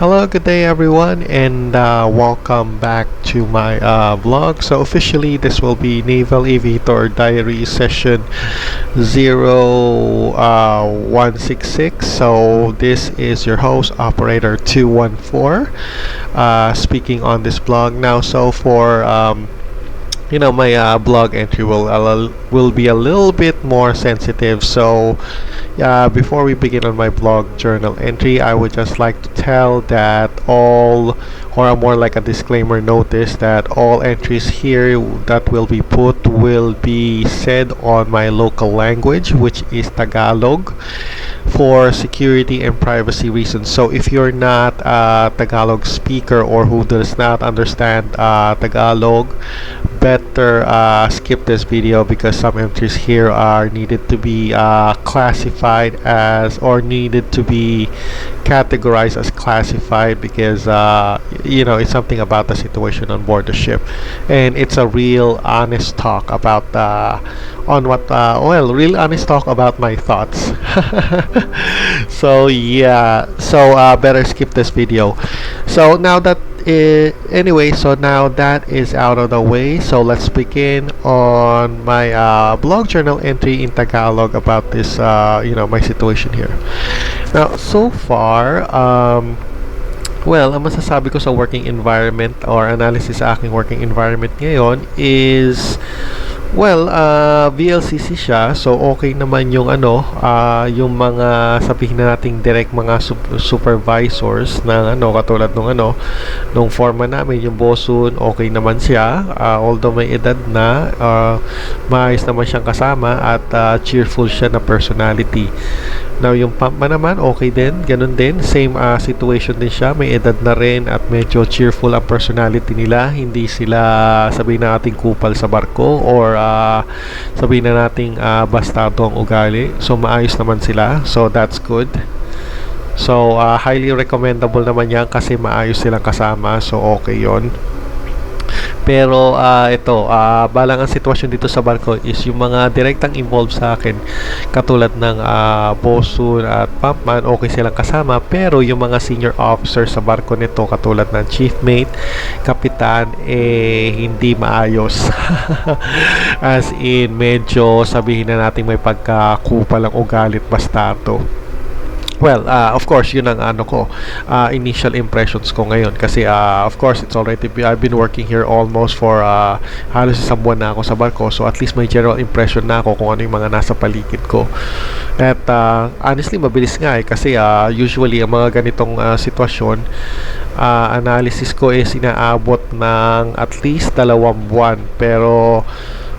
Hello, good day everyone, and welcome back to my vlog. So officially, this will be Naval Aviator Diary Session 0166. So this is your host, Operator 214, speaking on this blog now. So for my blog entry will be a little bit more sensitive. So before we begin on my blog journal entry, I would just like to tell that all, or more like a disclaimer notice, that all entries here that will be put will be said on my local language, which is Tagalog, for security and privacy reasons. So if you're not a Tagalog speaker or who does not understand Tagalog, better skip this video, because some entries here are needed to be classified as, or needed to be categorized as classified, because it's something about the situation on board the ship, and it's a real honest talk about real honest talk about my thoughts. So yeah, so better skip this video. So now that so now that is out of the way, so let's begin on my blog journal entry in Tagalog about this my situation here. Now so far, ang masasabi ko sa working environment or analysis sa aking working environment ngayon is, VLCC siya, so okay naman yung yung mga, sabihin na nating direct mga supervisors ng katulad nung foreman namin, yung bosun, okay naman siya, although may edad na, maayos naman siyang kasama at cheerful siya na personality. Now yung pump naman okay din, ganun din, same situation din siya, may edad na rin at medyo cheerful ang personality nila, hindi sila sabihin na nating kupal sa barko, or sabihin na nating bastado ang ugali. So maayos naman sila, so that's good. So highly recommendable naman yan kasi maayos silang kasama, so okay yon. Pero balang ang sitwasyon dito sa barko is yung mga direktang involved sa akin, katulad ng bosun at pumpman, okay silang kasama, pero yung mga senior officers sa barko nito, katulad ng chief mate, kapitan, hindi maayos. As in, medyo sabihin na natin may pagkakupal ang ugalit bastardo. Of course, yun ang initial impressions ko ngayon, kasi of course I've been working here almost for halos isang buwan na ako sa barko, so at least may general impression na ako kung ano yung mga nasa paligid ko. At honestly, mabilis nga kasi usually ang mga ganitong sitwasyon, analysis ko is inaabot ng at least 2 buwan, pero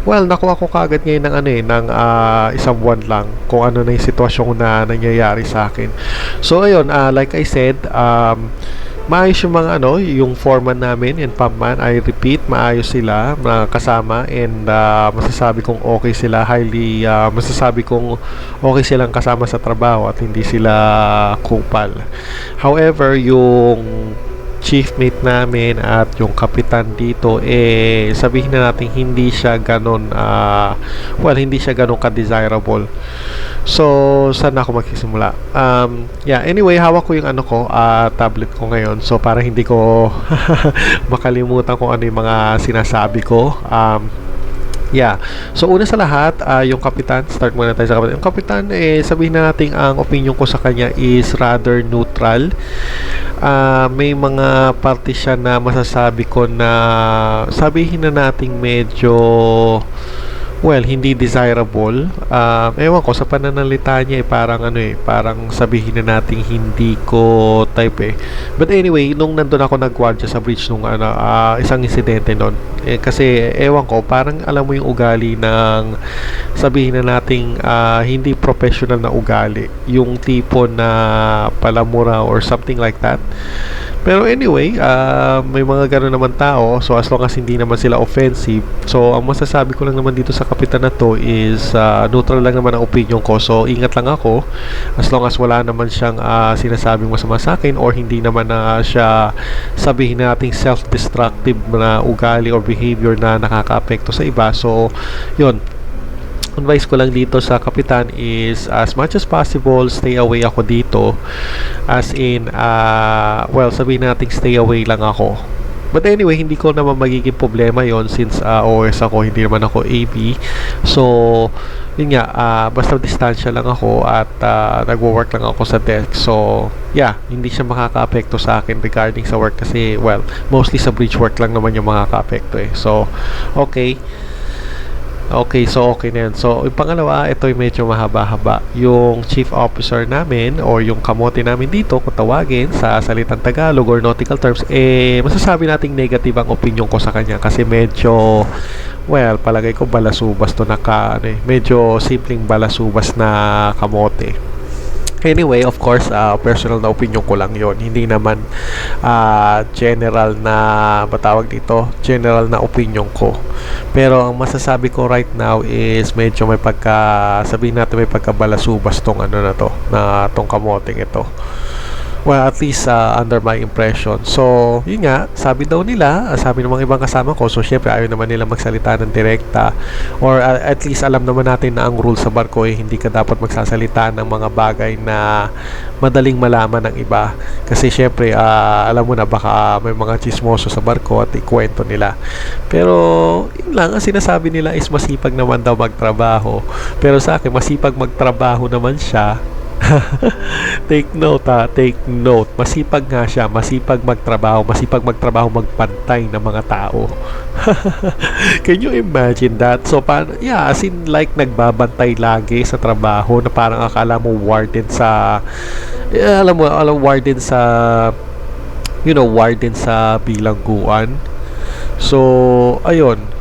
nakuha ko kagad ngayon ng isang buwan lang kung ano na yung sitwasyon na nangyayari sa akin. So ayun, like I said, maayos yung mga yung foreman namin and pumpman, I repeat, maayos sila kasama, and masasabi kong okay sila, masasabi kong okay silang kasama sa trabaho at hindi sila kupal. However, yung chief mate namin at yung kapitan dito, sabihin na natin hindi siya ganun ka-desirable. So saan ako magsisimula? Anyway, hawak ko yung tablet ko ngayon, so para hindi ko makalimutan kung ano yung mga sinasabi ko. So una sa lahat, yung kapitan, start muna tayo sa kapitan. Yung kapitan, sabihin na natin ang opinion ko sa kanya is rather neutral. May mga parte siya na masasabi ko na sabihin na natin medyo hindi desirable. Ewan ko, sa pananalita niya parang sabihin na natin hindi ko type But anyway, nung nandun ako nagwardya sa bridge nung isang insidente nun, kasi ewan ko, parang alam mo yung ugali ng sabihin na nating hindi professional na ugali, yung tipo na palamura or something like that. Pero anyway, may mga gano'n naman tao, so as long as hindi naman sila offensive, so ang masasabi ko lang naman dito sa kapitan na to is neutral lang naman ang opinion ko, so ingat lang ako as long as wala naman siyang sinasabing masama sa akin, or hindi naman siya sabihin nating self-destructive na ugali or behavior na nakaka-apekto sa iba. So yun, advice ko lang dito sa kapitan is as much as possible stay away ako dito, as in well, sabihin natin stay away lang ako. But anyway, hindi ko naman magiging problema yon since OS ako, hindi naman ako AB. So, yun nga, basta distansya lang ako at nagwo-work lang ako sa desk. So, yeah, hindi siya makaka-apekto sa akin regarding sa work kasi, well, mostly sa bridge work lang naman yung makaka-apekto eh. So, okay. Okay, so okay na yan. So, yung pangalawa, ito yung medyo mahaba-haba. Yung chief officer namin or yung kamote namin dito, kung tawagin sa salitang Tagalog or nautical terms, masasabi nating negative ang opinion ko sa kanya kasi medyo, well, palagay ko balasubas to medyo simpleng balasubas na kamote. Anyway, of course, personal na opinion ko lang yon. Hindi naman general na batawag dito, general na opinion ko. Pero ang masasabi ko right now is medyo may sabihin natin may pagkabalasubas tong tong kamoteng ito. Well, at least under my impression. So, yun nga, sabi daw nila, sabi ng mga ibang kasama ko, so syempre ayaw naman nila magsalita ng direkta or at least alam naman natin na ang rule sa barko hindi ka dapat magsasalita ng mga bagay na madaling malaman ng iba. Kasi syempre, alam mo na baka may mga chismoso sa barko at ikwento nila. Pero, yun lang, ang sinasabi nila is masipag naman daw magtrabaho. Pero sa akin, masipag magtrabaho naman siya. Take note, take note. Masipag nga siya, masipag magtrabaho magpantay ng mga tao. Can you imagine that? So, yeah, as in like nagbabantay lagi sa trabaho na parang akala mo warden sa warden sa warden sa bilangguan. So, ayun.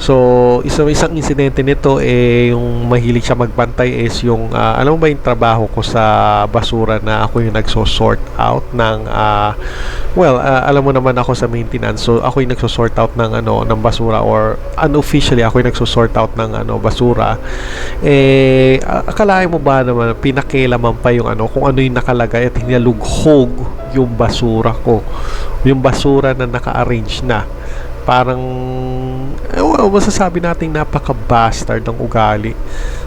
So, isang insidente nito yung mahilig siya magbantay is yung alam mo ba yung trabaho ko sa basura na ako yung nagso-sort out ng alam mo naman ako sa maintenance. So, ako yung nagso-sort out ng ng basura or unofficially ako yung nagso-sort out ng basura. Akalain mo ba naman pinakialaman pa yung kung ano yung nakalagay at hinalughog yung basura ko. Yung basura na naka-arrange na. Parang masasabi nating napaka-bastard ng ugali.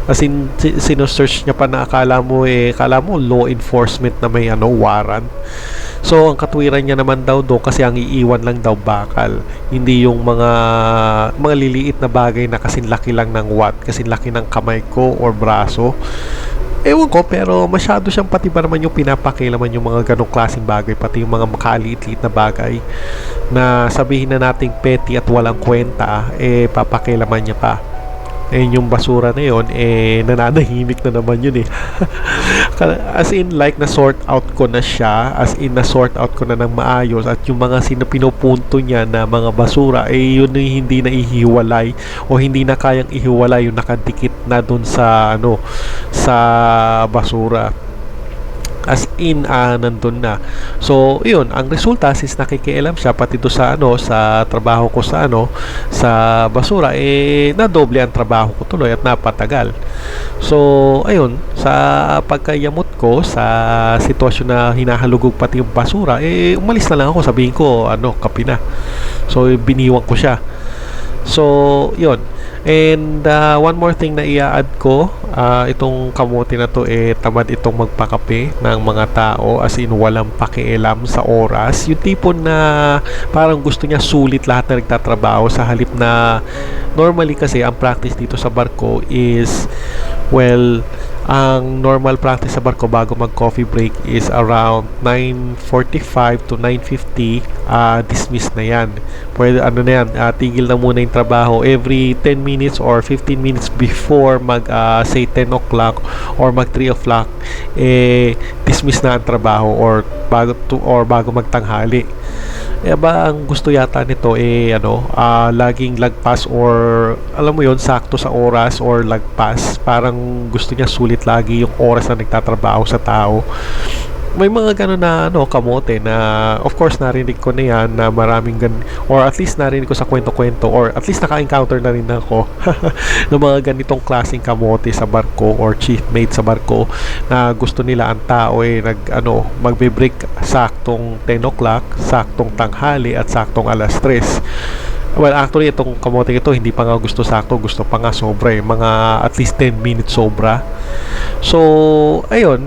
As in, sino-search niya pa na akala mo law enforcement na may warrant. So, ang katwiran niya naman daw kasi ang iiwan lang daw bakal. Hindi yung mga liliit na bagay na kasing laki lang ng kasing laki ng kamay ko or braso. Ewan ko, pero masyado siyang pati ba naman yung pinapakilaman yung mga ganong klaseng bagay, pati yung mga makaliit-liit na bagay na sabihin na nating petty at walang kwenta, papakilaman niya pa. Yung basura na yun, nananahimik na naman yun as in like na-sort out ko na siya, as in na-sort out ko na ng maayos at yung mga pinupunto niya na mga basura, yun yung hindi na ihiwalay o hindi na kayang ihiwalay yung nakadikit na dun sa sa basura. As in, nandun na. So, yun, ang resulta, since nakikialam siya, pati do sa sa trabaho ko sa sa basura, nadoble ang trabaho ko tuloy at napatagal. So, ayun, sa pagkayamot ko, sa sitwasyon na hinahalugog pati yung basura, umalis na lang ako, sabihin ko, kapi na. So, biniwan ko siya. So, yun. And one more thing na i-add ko, itong kamote na to tamad itong magpakape ng mga tao, as in walang pakialam sa oras. Yung tipo na parang gusto niya sulit lahat na nagtatrabaho sa halip na normally kasi ang practice dito sa barko is, well, ang normal practice sa barko bago mag coffee break is around 9:45 to 9:50, dismiss na yan. Pwede na yan, tigil na muna yung trabaho every 10 minutes or 15 minutes before mag say 10 o'clock or mag 3 o'clock, dismiss na ang trabaho or bago magtanghali. Ba ang gusto yata nito laging lagpas or alam mo yon, sakto sa oras or lagpas. Parang gusto niya sulit lagi yung oras na nagtatrabaho sa tao. May mga gano'n na kamote na of course narinig ko na yan na maraming or at least narinig ko sa kwento-kwento or at least naka-encounter na rin ako ng mga ganitong klaseng kamote sa barko or chief mate sa barko na gusto nila ang tao magbe-break saktong 10 o'clock, saktong tanghali at saktong alas 3. Well, actually, itong kamote ito, hindi pa nga gusto sakto, gusto pa nga sobra eh. Mga at least 10 minutes sobra. So, ayun,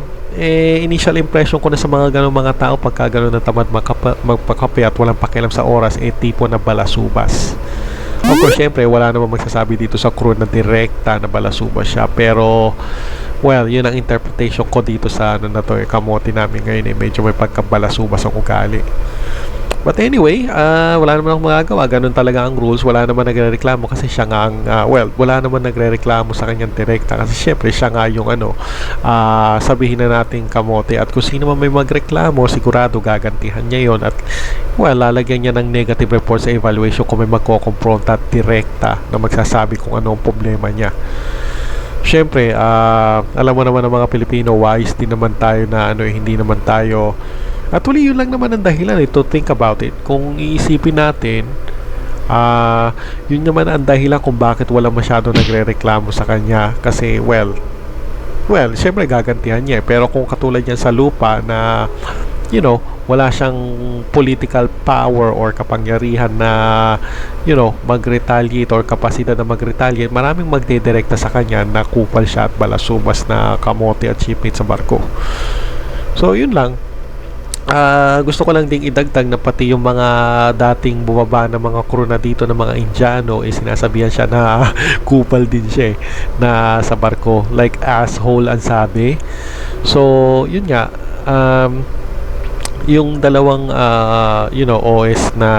initial impression ko na sa mga ganong mga tao pagka gano'n na tamad magpakape at walang pakialam sa oras, tipo na balasubas. Of course, syempre, wala namang magsasabi dito sa crew na direkta na balasubas siya. Pero, well, yun ang interpretation ko dito sa ano na to, kamote namin ngayon medyo may pagkabalasubas ang ugali. But anyway, wala naman akong magagawa. Ganun talaga ang rules. Wala naman nagre-reklamo kasi siya nga ang, wala naman nagre-reklamo sa kanyang direkta kasi syempre siya nga yung sabihin na nating kamote. At kung sino man may magreklamo, sigurado gagantihan niya yon. At lalagyan niya ng negative report sa evaluation kung may magko-confronta at direkta na magsasabi kung ano ang problema niya. Siyempre, alam mo naman ng mga Pilipino, wise din naman tayo na hindi naman tayo. Actually, yun lang naman ang dahilan to think about it. Kung iisipin natin, yun naman ang dahilan kung bakit wala masyado nagre-reklamo sa kanya. Kasi, well, syempre gagantihan niya. Pero kung katulad niya sa lupa na, wala siyang political power or kapangyarihan na, mag-retaliate or kapasidad na mag-retaliate, maraming magdidirekta sa kanya na kupal siya at balasubas na kamote at shipmate sa barko. So, yun lang. Gusto ko lang ding idagdag na pati yung mga dating bumaba ng mga crew na dito ng mga Indiano, sinasabihan siya na kupal din siya na sa barko, like asshole ang sabi. So yun nga, yung dalawang OS na,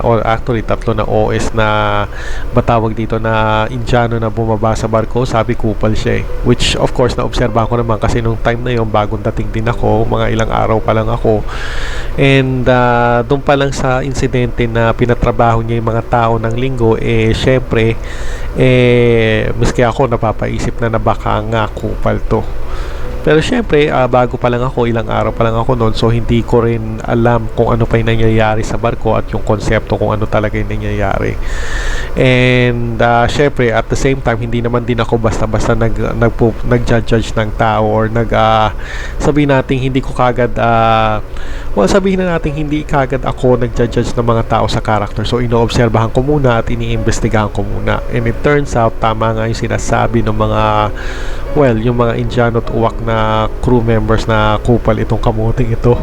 or actually tatlo na OS na batawag dito na Indiano na bumaba sa barko, sabi kupal siya which of course naobserbahan ko naman kasi nung time na yun bagong dating din ako, mga ilang araw pa lang ako, and doon pa lang sa insidente na pinatrabaho niya yung mga tao ng linggo, syempre miski ako napapaisip na baka nga kupal to. Pero syempre, bago pa lang ako, ilang araw pa lang ako noon, so hindi ko rin alam kung ano pa yung nangyayari sa barko at yung konsepto kung ano talaga yung nangyayari. And syempre, at the same time, hindi naman din ako basta-basta nag-judge ng tao or sabihin natin hindi ko kagad sabihin na natin hindi kagad ako nag-judge ng mga tao sa character. So inoobserbahan ko muna at iniimbestigahan ko muna. And it turns out, tama nga yung sinasabi ng mga yung mga Indiano at uwak na crew members na kupal itong kamuting ito.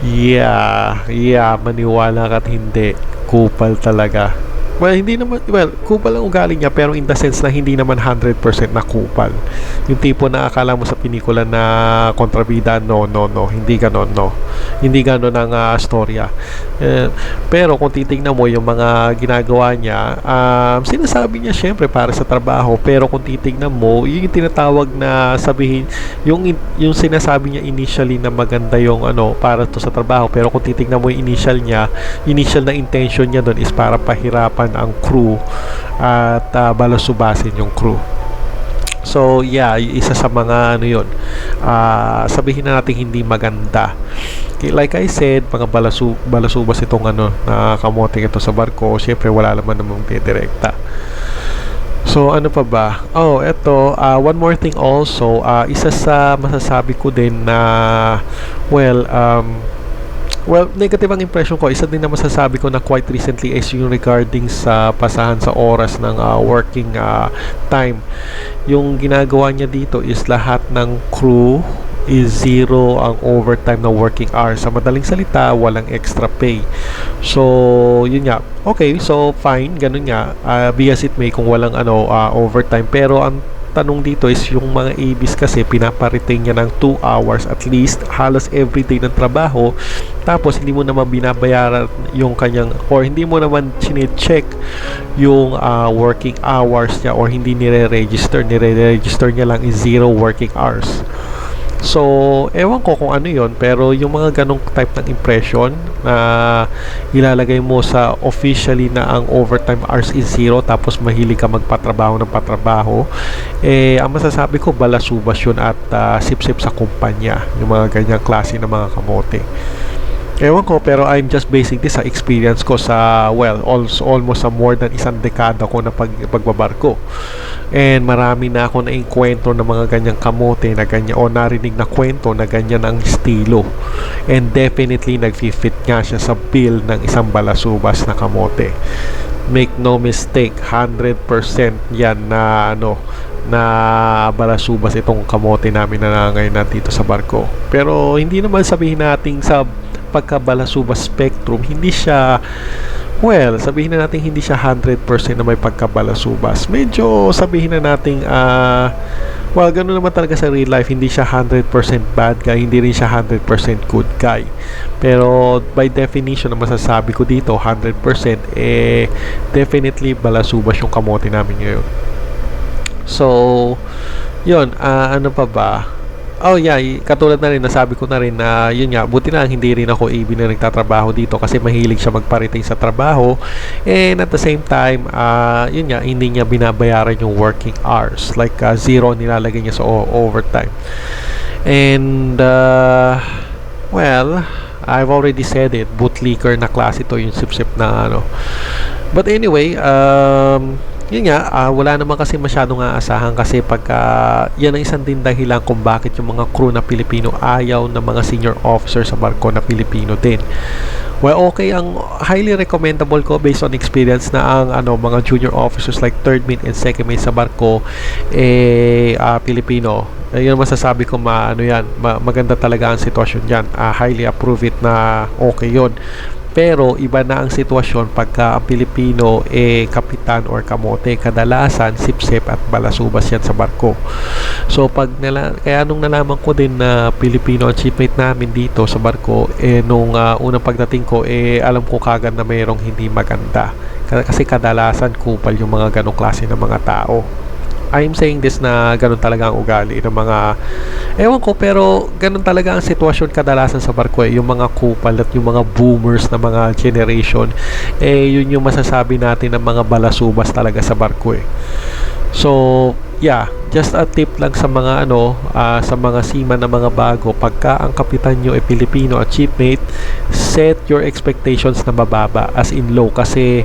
yeah, maniwala ka at hindi, kupal talaga. Hindi naman, kupal ang ugali niya, pero in the sense na hindi naman 100% na kupal. Yung tipo na akala mo sa pinikula na kontrabida, no, hindi ganon, no. Hindi ganon ang storya. Pero kung titignan mo yung mga ginagawa niya, sinasabi niya syempre para sa trabaho, pero kung titignan mo, yung tinatawag na sabihin, yung sinasabi niya initially na maganda yung para to sa trabaho, pero kung titignan mo yung initial na intention niya doon is para pahirapan ang crew at balasubasin yung crew. So isa sa mga sabihin na natin hindi maganda. Like I said, mga balasubas itong na kamote ito sa barko. Syempre wala naman namang direkta. So ano pa ba? Eto, one more thing also, isa sa masasabi ko din na negative ang impression ko. Isa din na masasabi ko na quite recently is yung regarding sa pasahan sa oras ng working time. Yung ginagawa niya dito is lahat ng crew is zero ang overtime na working hours. Sa madaling salita, walang extra pay. So, yun nga. Okay, so fine, ganun nga. Be as it may kung walang overtime. Pero ang tanong dito is yung mga ABs kasi pinapariting niya ng 2 hours at least halos everyday ng trabaho, tapos hindi mo naman binabayaran yung kanyang, or hindi mo naman chine-check yung working hours niya, or hindi nire-register niya lang is 0 working hours. So, ewan ko kung ano yon, pero yung mga ganong type ng impression na ilalagay mo sa officially na ang overtime hours is 0 tapos mahilig ka magpatrabaho ng patrabaho, ang masasabi ko balasubas yun at sip-sip sa kumpanya, yung mga ganyang klase ng mga kamote. Ewan ko, pero I'm just basing this sa experience ko sa, well, also almost sa more than isang dekada ko na pagbabarko. And marami na ako naikwento ng mga ganyang kamote na ganyan, o narinig na kwento na ganyan ang estilo. And definitely nag-fit nga siya sa bill ng isang balasubas na kamote. Make no mistake, 100% yan na na balasubas itong kamote namin na ngayon na dito sa barko. Pero hindi naman sabihin natin sa pagkabalasubas spectrum, hindi siya, well, sabihin na natin hindi siya 100% na may pagkabalasubas. Medyo sabihin na natin well, ganoon naman talaga sa real life, hindi siya 100% bad guy, hindi rin siya 100% good guy. Pero by definition na masasabi ko dito 100%, definitely balasubas yung kamote namin ngayon. So yun, ano pa ba? Oh yeah, katulad na rin, nasabi ko na rin na yun nga, buti na hindi rin ako AB na nagtatrabaho dito kasi mahilig siya magparating sa trabaho, and at the same time, yun nga, hindi niya binabayaran yung working hours, like zero nilalagay niya sa overtime. And well, I've already said it, bootlicker na klase to yung sip-sip na but anyway, yun nga, wala naman kasi masyadong aasahan kasi pagka yan ang isang din dahilan kung bakit yung mga crew na Pilipino ayaw ng mga senior officer sa barko na Pilipino din. Well, okay, ang highly recommendable ko based on experience na ang mga junior officers like third mate and second mate sa barko Pilipino. Yun masasabi ko maganda talaga ang sitwasyon diyan. Highly approve it na okay yun. Pero iba na ang sitwasyon pagka ang Pilipino kapitan or kamote, kadalasan sip-sip at balasubas yan sa barko. So kaya nung nalaman ko din na Pilipino ang shipmate namin dito sa barko, nung unang pagdating ko, alam ko kagad na mayroong hindi maganda. Kasi kadalasan kupal yung mga ganong klase ng mga tao. I'm saying this na ganun talaga ang ugali ng mga, ewan ko, pero ganun talaga ang sitwasyon kadalasan sa barko. Yung mga kupal at yung mga boomers na mga generation, yun yung masasabi natin ng mga balasubas talaga sa barko. So yeah, just a tip lang sa mga sa mga seaman na mga bago, pagka ang kapitan nyo Pilipino at shipmate, set your expectations na mababa, as in low, kasi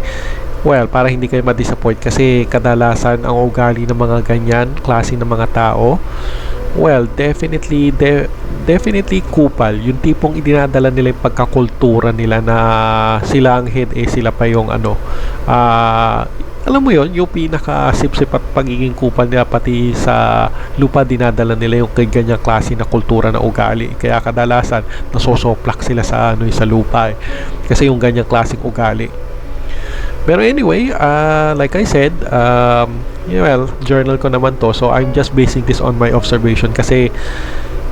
well, para hindi kayo ma-disappoint, kasi kadalasan ang ugali ng mga ganyan klase ng mga tao, well, definitely kupal. Yung tipong idinadala nila yung pagkakultura nila na sila ang head, sila pa yung alam mo yon, yung pinaka-sip-sip at pagiging kupal nila, pati sa lupa dinadala nila yung ganyang klase na kultura na ugali. Kaya kadalasan nasosoplak sila sa sa lupa kasi yung ganyang klaseng ugali. Pero anyway, like I said, well, journal ko naman to, so I'm just basing this on my observation kasi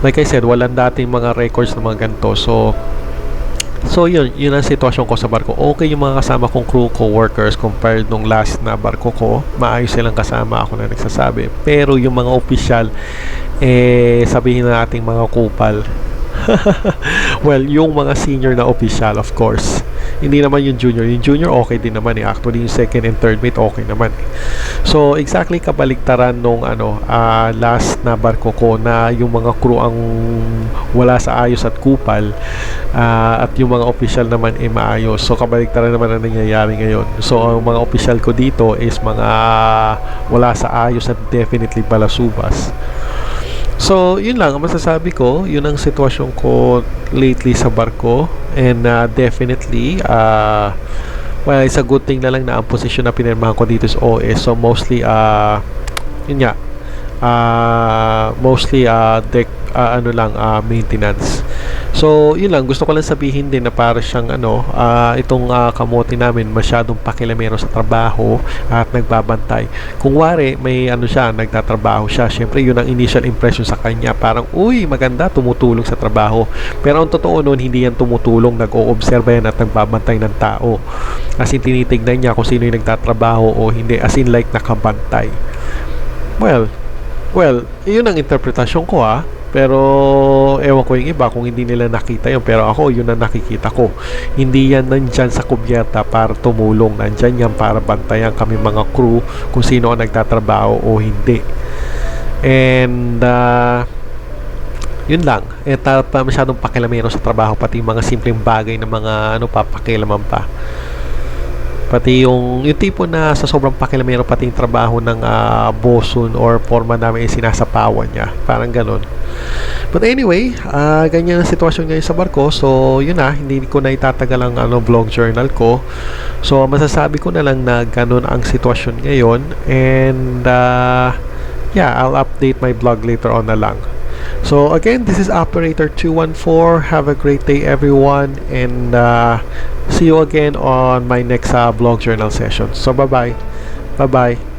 like I said, walang dating mga records na mga ganito. So yun ang sitwasyon ko sa barko. Okay yung mga kasama kong crew, co-workers, compared nung last na barko ko, maayos silang kasama, ako na nagsasabi. Pero yung mga opisyal, sabihin na nating mga kupal. Well, yung mga senior na official, of course. Hindi naman yung junior. Yung junior okay din naman Actually, yung second and third mate okay naman So, exactly kabaligtaran nung last na barko ko, na yung mga crew ang wala sa ayos at kupal, at yung mga official naman maayos. So, kabaligtaran naman ang nangyayari ngayon. So, ang mga official ko dito is mga wala sa ayos at definitely balasubas. So, yun lang ang masasabi ko. Yun ang sitwasyon ko lately sa barko. And definitely, well, it's a good thing na lang na ang posisyon na pinirmahan ko dito is OS. So, mostly, yun nga, mostly, deck, maintenance. So, yun lang. Gusto ko lang sabihin din na para siyang, itong kamote namin masyadong pakilamero sa trabaho at nagbabantay. Kung wari, may siya, nagtatrabaho siya. Syempre, yun ang initial impression sa kanya. Parang, uy, maganda, tumutulong sa trabaho. Pero ang totoo nun, hindi yan tumutulong. Nag-o-observe yan at nagbabantay ng tao. As in, tinitignan niya kung sino yung nagtatrabaho o hindi. As in, like, nakabantay. Well, yun ang interpretasyon ko Pero ewan ko yung iba kung hindi nila nakita yun, pero ako yun ang nakikita ko. Hindi yan nandyan sa kubyerta para tumulong, nandyan yan para bantayan kami mga crew kung sino ang nagtatrabaho o hindi. And Yun lang. Pa masyadong pakilamero sa trabaho, pati yung mga simpleng bagay na mga ano pa, pakialaman pa. Pati yung tipo na sa sobrang pakilamero, pati yung trabaho ng bosun or foreman namin ay sinasapawan niya. Parang ganun. But anyway, ganyan ang sitwasyon ngayon sa barko. So, yun na, hindi ko na itatagal ang vlog journal ko. So, masasabi ko na lang na ganun ang sitwasyon ngayon. And, yeah, I'll update my blog later on na lang. So, again, this is Operator 214. Have a great day, everyone. And, see you again on my next blog journal session. So, bye-bye. Bye-bye.